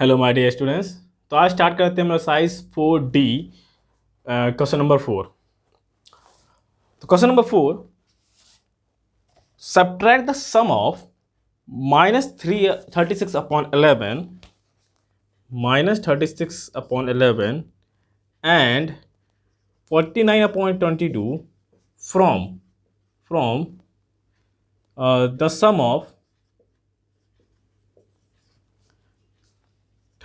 Hello my dear students. तो आज start करते हैं एक्सरसाइज 4D क्वेश्चन नंबर 4। तो question number 4, subtract the sum of -36/11 and 49/22 from the sum of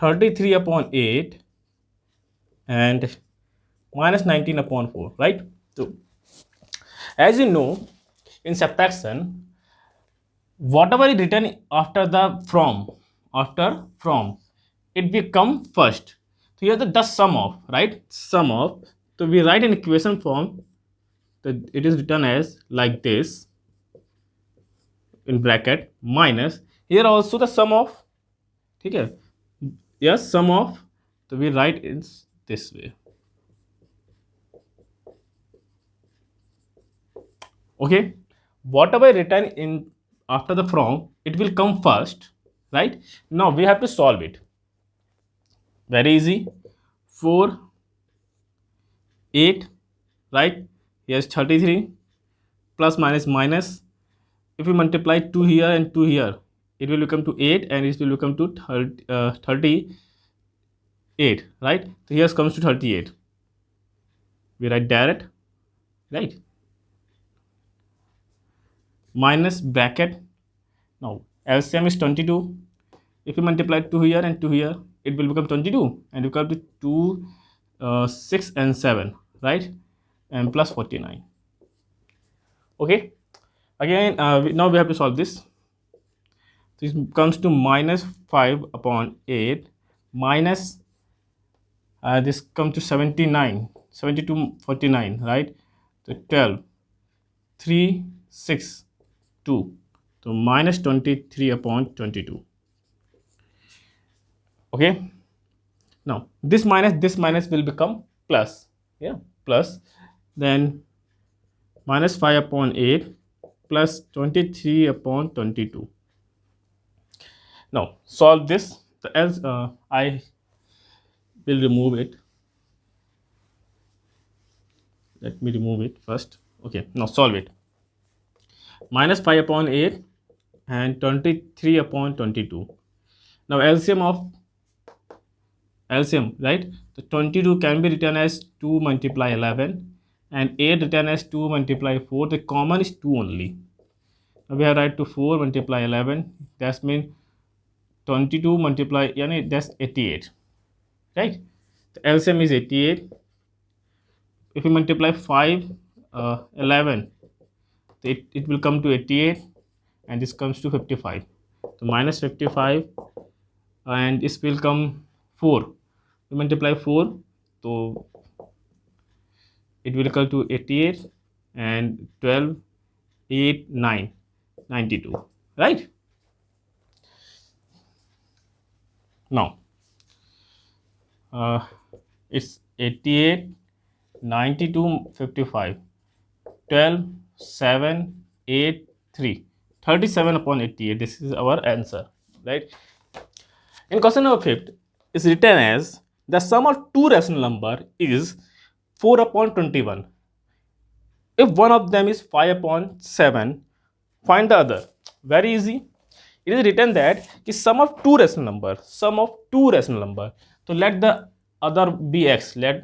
33/8 and -19/4, right? So as you know, in subtraction, whatever is written after from, it become first. So here the sum of, right? Sum of. So we write in equation form. So it is written as like this in bracket minus. Here also the sum of. Okay. Yes, sum of. So we write in this way. Okay, whatever written in after the from, it will come first, right? Now we have to solve it. Very easy. 4 8, right? Here's 33 plus minus minus. If we multiply 2 here and 2 here, it will become to 8 and it will become to 38, right? So here comes to 38. We write direct, right? Minus bracket. Now LCM is 22. If you multiply 2 here and 2 here, it will become 22 and become to 2 6 and 7, right? And plus 49. Okay, again now we have to solve this. This comes to -5/8 minus this comes to 79 72 49, right? So 12 3 6 2, so minus 23/22. Okay, now this minus will become plus, yeah, plus, then minus 5/8 plus 23/22. Now solve this. The else I will remove it. Let me remove it first. Okay, now solve it. Minus 5/8 and 23/22. Now LCM, right? The 22 can be written as 2 multiply 11 and 8 written as 2 multiply 4. The common is 2 only. Now we have write to 4 multiply 11. That means 22 multiply, yani that's 88, right? The LCM is 88. If you multiply 5 11, it will come to 88 and this comes to 55. So minus 55 and this will come 4. We multiply 4, so it will equal to 88 and 12 8 9 92, right? Now it's 88 92 55 12 7 8 3 37/88. This is our answer, right? In question number 5, is written as the sum of two rational number is 4/21. If one of them is 5/7, find the other. Very easy. It is written that the sum of two rational number, so let the other be x. Let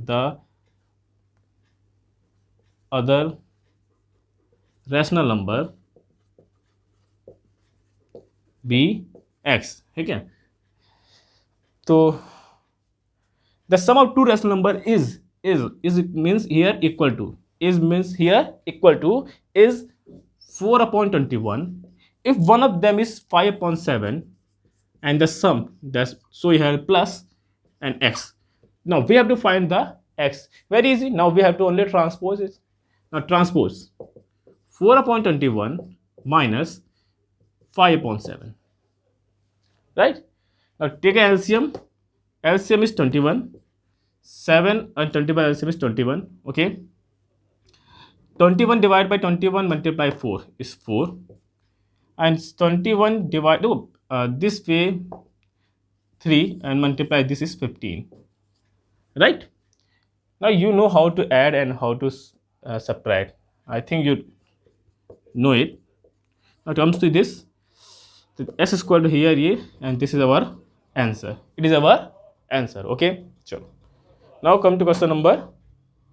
the other rational number be x. Okay. So the sum of two rational number is means here equal to, is 4/21. If one of them is 5/7 and the sum, that's so you have plus and x. Now we have to find the x. Very easy. Now we have to only transpose it. Now transpose 4/21 minus 5/7, right? Now take an LCM. LCM is 21. 7 and 20 by LCM is 21. Okay, 21 divided by 21 multiply 4 is 4, and 21 divide this way 3 and multiply this is 15, right? Now you know how to add and how to subtract. I think you know it. Now comes to this, the s is equal to here a, and this is our answer. It is our answer. Okay, sure. Now come to question number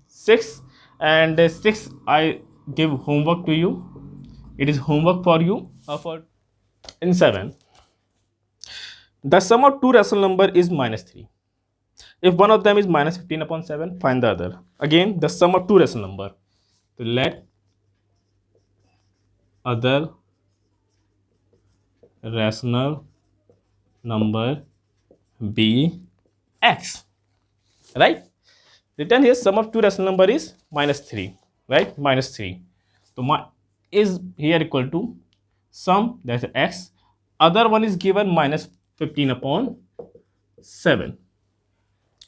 6, and 6 I give homework to you. It is homework for you. For in 7, the sum of two rational number is -3. If one of them is -15 upon 7, find the other. Again, the sum of two rational number. So let other rational number be x, right? Written here, sum of two rational number is -3, right? -3. So is here equal to sum, that's x. Other one is given -15 upon 7.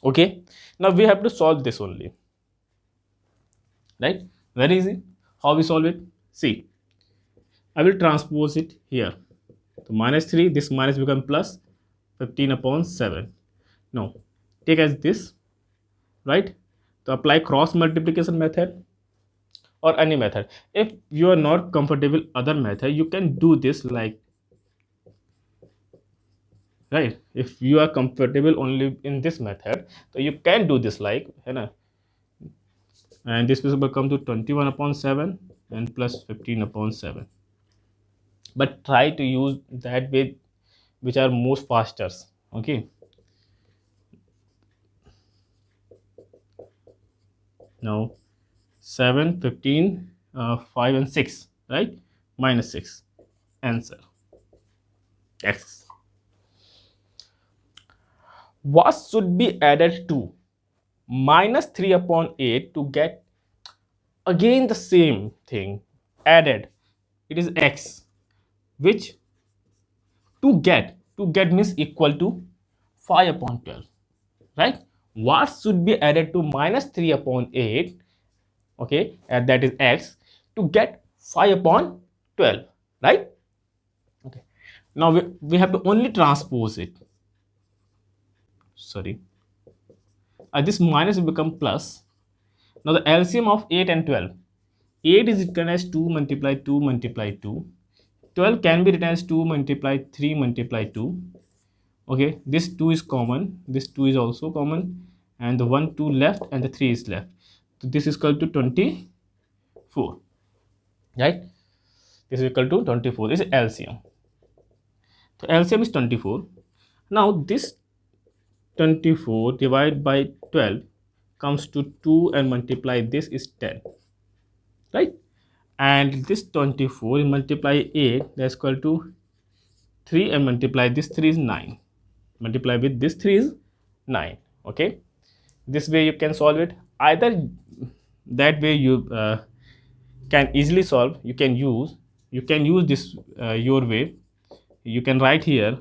Okay. Now we have to solve this only, right? Very easy. How we solve it? See, I will transpose it here. So -3, this minus become plus 15 upon 7. Now take as this, right? To apply cross multiplication method or any method. If you are not comfortable other method, you can do this like, right? If you are comfortable only in this method, so you can do this like, you know, and this will come to 21 upon 7 and plus 15 upon 7. But try to use that way which are most fastest. Okay, now 7, 15, 5 and 6, right? -6, answer x. What should be added to -3 upon 8 to get again the same thing added? It is x, which to get means equal to 5 upon 12, right? What should be added to -3 upon 8, okay, and that is x, to get 5 upon 12, right? Okay, now we have to only transpose it. Sorry, this minus will become plus. Now the LCM of 8 and 12, 8 is written as 2 multiply 2 multiply 2, 12 can be written as 2 multiply 3 multiply 2. Okay, this 2 is common, this 2 is also common, and the 1 2 left and the 3 is left. So this is equal to 24, right? This is equal to 24. This is LCM. So LCM is 24. Now this 24 divided by 12 comes to 2 and multiply this is 10, right? And this 24 multiply 8, that's equal to 3 and multiply this 3 is 9. Multiply with this 3 is 9. Okay, this way you can solve it. Either that way you can easily solve. You can use this your way. You can write here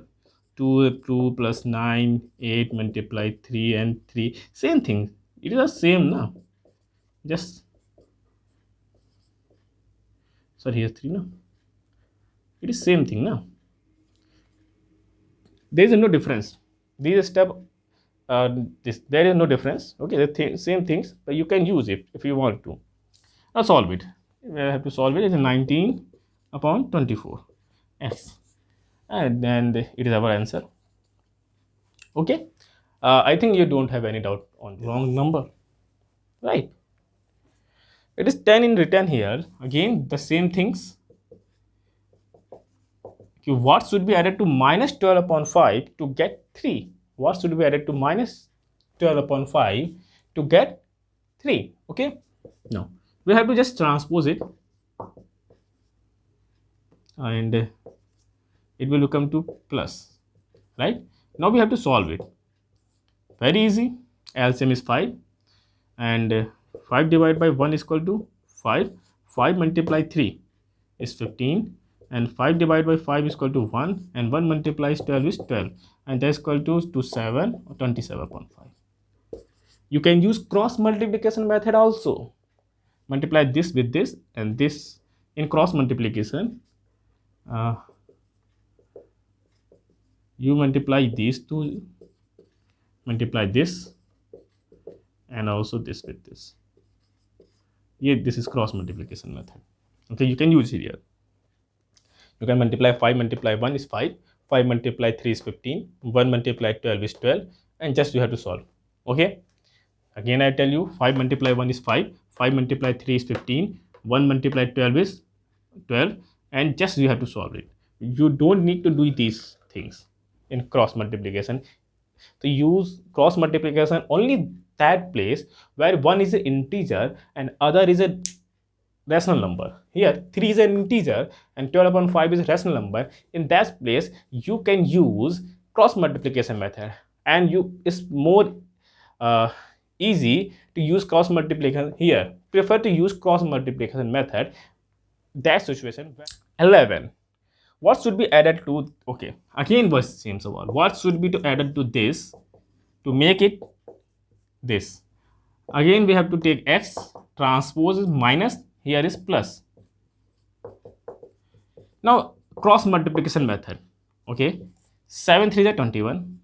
2 plus 9, 8 multiply 3 and 3, same thing. It is the same now. Just sorry, here 3 now. It is same thing now. There is no difference. These step, there is no difference. Okay, the same things, but you can use it if you want to. Now solve it. We have to solve it. It's 19 upon 24 x, and then it is our answer. Okay, I think you don't have any doubt on the wrong number, right? It is 10 in written here. Again, the same things. Okay, what should be added to -12 upon 5 to get 3? What should be added to -12 upon 5 to get 3? Okay, now we have to just transpose it, and it will become to plus, right? Now we have to solve it. Very easy. LCM is 5, and 5 divided by 1 is equal to 5. 5 multiply 3 is 15, and 5 divided by 5 is equal to 1, and 1 multiplies 12 is 12, and that is equal to 7 or 27 upon 5. You can use cross multiplication method also. Multiply this with this and this. In cross multiplication, you multiply these two, multiply this and also this with this. Yeah, this is cross multiplication method. Okay, you can use it here. You can multiply 5 multiply 1 is 5, 5 multiply 3 is 15, 1 multiply 12 is 12, and just you have to solve. Okay, again I tell you, 5 multiply 1 is 5, 5 multiply 3 is 15, 1 multiply 12 is 12, and just you have to solve it. You don't need to do these things in cross multiplication. To use cross multiplication only that place where one is an integer and other is a rational number. Here 3 is an integer and 12 upon 5 is a rational number. In that place you can use cross multiplication method, and it's more easy to use cross multiplication here. Prefer to use cross multiplication method. That situation. 11. What should be added to, okay, again was same sawal. What should be to added to this to make it this? Again we have to take x, transpose is minus, here is plus. Now cross multiplication method. Okay, 7 3 is 21.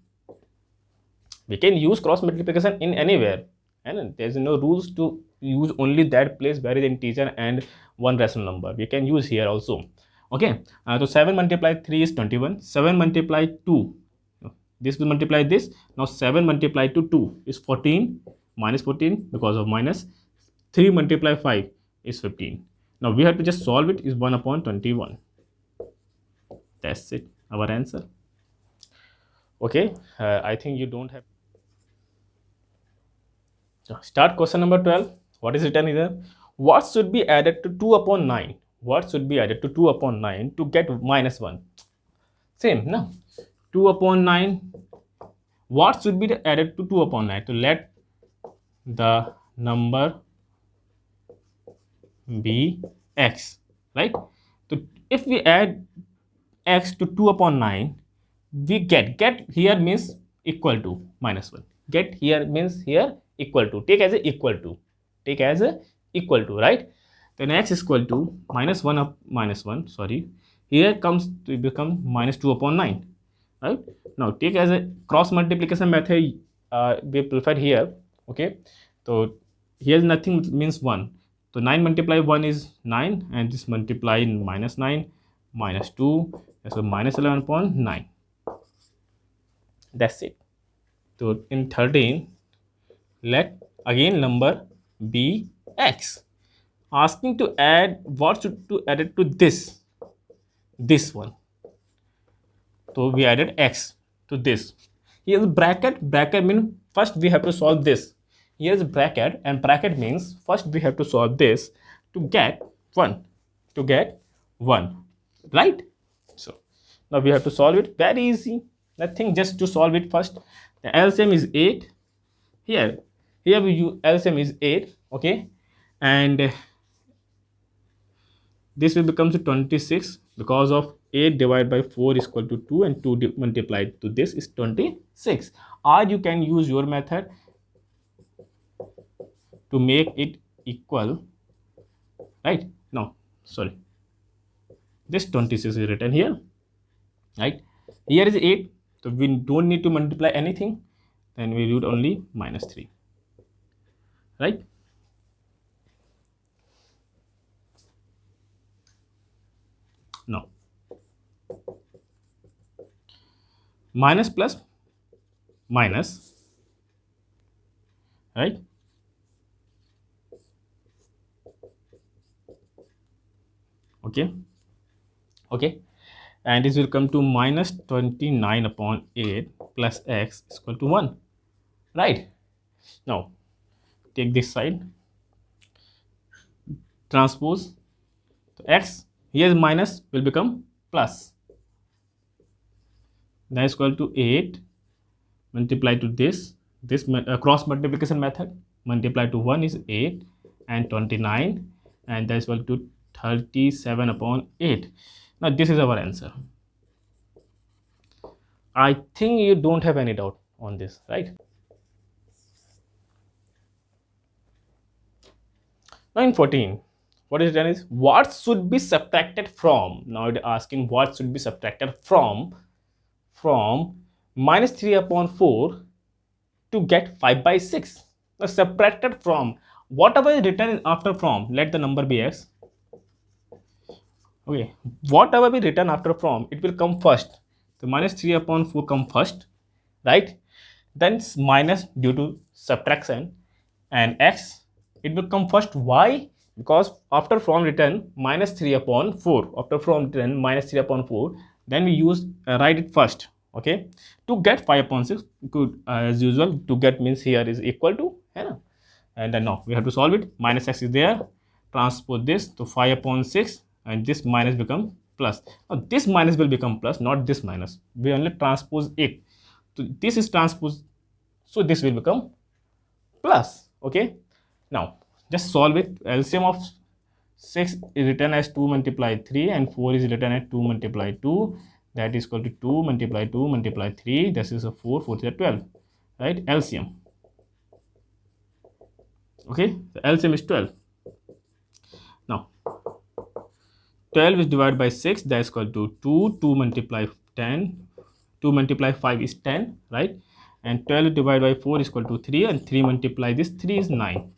We can use cross multiplication in anywhere, and there's no rules to use only that place where is integer and one rational number. We can use here also. Okay, so 7 multiplied 3 is 21, 7 multiplied 2, this will multiply this. Now 7 multiplied to 2 is 14, minus 14 because of minus, 3 multiplied 5 is 15. Now we have to just solve it, is 1 upon 21. That's it, our answer. Okay, I think you don't have. Start question number 12. What is written here? What should be added to 2 upon 9? What should be added to 2 upon 9 to get minus 1? Same, no? 2 upon 9. What should be added to 2 upon 9 to let the number be x, right? So if we add x to 2 upon 9, we get here means equal to minus 1. Get here means here equal to. Take as a equal to. Take as a equal to, right? Then x is equal to minus 1 up minus 1. Sorry. Here comes to become minus 2 upon 9. Right? Now take as a cross multiplication method. We prefer here. Okay. So here nothing means 1. So 9 multiply 1 is 9, and this multiply minus 9 minus 2. So minus 11 upon 9. That's it. So in 13, let again number be x. Asking to add, what should to add it to this one. So we added x to this. Here's bracket. Bracket means first we have to solve this. Here's bracket, and bracket means first we have to solve this to get 1. To get 1, right? So now we have to solve it. Very easy. Nothing, just to solve it first. The LCM is 8. Here we use LCM is 8. Okay, and this will become 26 because of 8 divided by 4 is equal to 2, and 2 multiplied to this is 26. Or you can use your method to make it equal, right? No, sorry, this 26 is written here, right? Here is 8, so we don't need to multiply anything, then we do only minus 3, right? No, minus plus minus, right? Okay, okay, and this will come to minus 29 upon 8 plus x is equal to 1, right? Now take this side, transpose, so x here is minus will become plus, that is equal to 8 multiply to this cross multiplication method, multiply to 1 is 8 and 29, and that is equal to 37 upon 8. Now this is our answer. I think you don't have any doubt on this, right? Now in 14, what is done is what should be subtracted from. Now it is asking what should be subtracted from from minus 3 upon 4 to get 5 by 6. Now subtracted from whatever is written after from, let the number be x. Okay, whatever we written after from, it will come first. So minus 3 upon 4 come first, right? Then minus due to subtraction, and x, it will come first. Why? Because after from written minus 3 upon 4, after from written minus 3 upon 4, then we use write it first. Okay, to get 5 upon 6, good, as usual, to get means here is equal to, and then now we have to solve it. Minus x is there, transpose this to 5 upon 6, and this minus become plus. Now this minus will become plus, not this minus. We only transpose it. So this is transpose, so this will become plus. Okay, now just solve it. LCM of 6 is written as 2 multiply 3, and 4 is written as 2 multiply 2. That is equal to 2 multiply 2 multiply 3. This is a 4, 4 is a 12, right? LCM. Okay, the LCM is 12. Now 12 is divided by 6, that is equal to 2. 2 multiply 10, 2 multiply 5 is 10, right? And 12 divided by 4 is equal to 3, and 3 multiply this 3 is 9.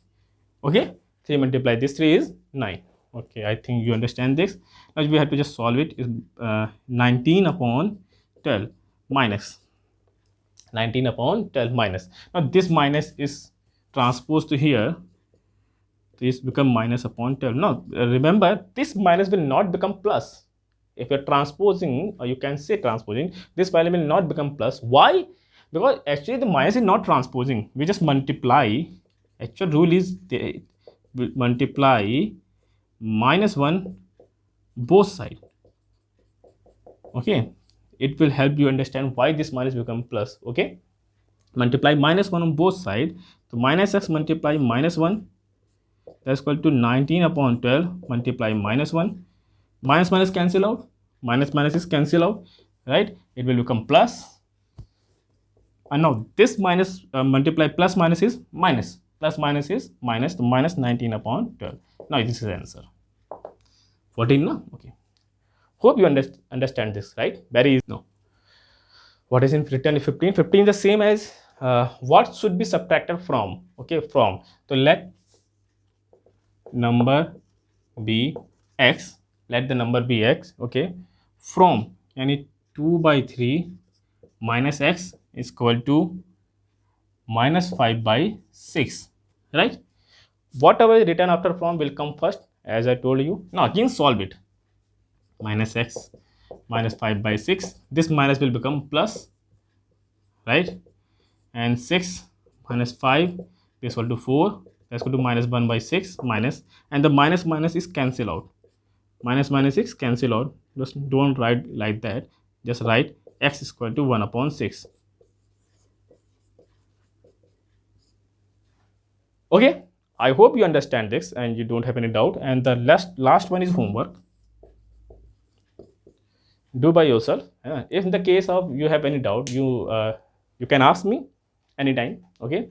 Okay, 3 multiply this 3 is 9. Okay, I think you understand this. Now we have to just solve it. Is 19 upon 12 minus 19 upon 12 minus. Now this minus is transposed to here, this become minus upon 12. Now remember, this minus will not become plus. If you're transposing, or you can say transposing, this value will not become plus. Why? Because actually the minus is not transposing, we just multiply. Actual rule is they multiply minus 1 both sides. Okay, it will help you understand why this minus become plus. Okay, multiply minus 1 on both sides. So minus x multiply minus 1, that's equal to 19 upon 12 multiply minus 1. Minus minus cancel out, minus minus is cancel out, right? It will become plus. And now this minus multiply plus minus is minus, plus minus is minus, to minus 19 upon 12. Now this is the answer 14. No? Okay, hope you understand this, right? Very easy. No, what is in written 15? 15 is the same as what should be subtracted from. Okay, from. So let number be x, let the number be x. Okay, from any 2 by 3 minus x is equal to minus 5 by 6, right? Whatever is written after from will come first, as I told you. Now again solve it. Minus x minus 5 by 6, this minus will become plus, right? And 6 minus 5, this equal to 4, that's equal to minus 1 by 6 minus, and the minus minus is cancel out. Minus minus is cancel out. Just don't write like that, just write x is equal to 1 upon 6. Okay, I hope you understand this and you don't have any doubt. And the last one is homework. Do by yourself. If in the case of you have any doubt, you can ask me anytime. Okay,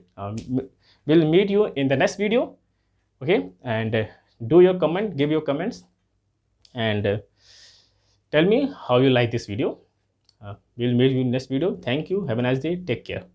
we'll meet you in the next video. Okay, and do your comment, give your comments, and tell me how you like this video. We'll meet you in next video. Thank you. Have a nice day. Take care.